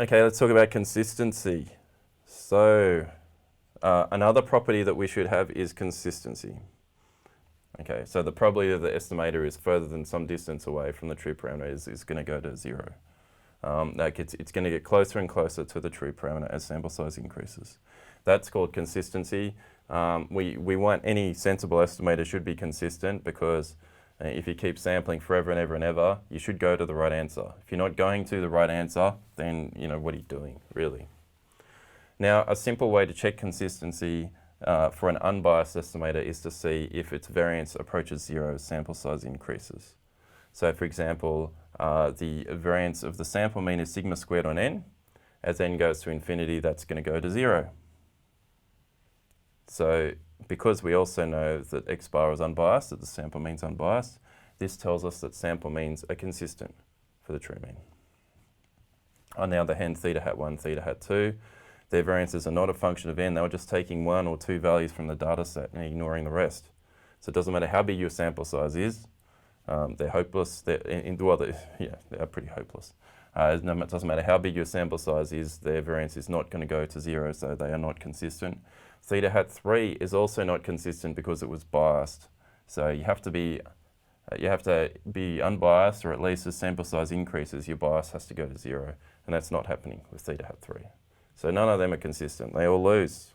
Okay, let's talk about consistency. So another property that we should have is consistency. Okay, so the probability that the estimator is further than some distance away from the true parameter is going to go to 0. It's going to get closer and closer to the true parameter as sample size increases. That's called consistency. We want any sensible estimator should be consistent, because if you keep sampling forever and ever and ever, you should go to the right answer. If you're not going to the right answer, then what are you doing, really? Now, a simple way to check consistency for an unbiased estimator is to see if its variance approaches 0 as sample size increases. So for example, the variance of the sample mean is sigma squared on n. As n goes to infinity, that's going to go to 0. So because we also know that x bar is unbiased, that the sample mean's unbiased, this tells us that sample means are consistent for the true mean. On the other hand, theta hat 1, theta hat 2, their variances are not a function of n. They were just taking 1 or 2 values from the data set and ignoring the rest. So it doesn't matter how big your sample size is. They're hopeless. They are pretty hopeless. It doesn't matter how big your sample size is, their variance is not going to go to 0, so they are not consistent. Theta hat 3 is also not consistent because it was biased. So you have to be unbiased, or at least as sample size increases, your bias has to go to 0, and that's not happening with theta hat 3. So none of them are consistent. They all lose.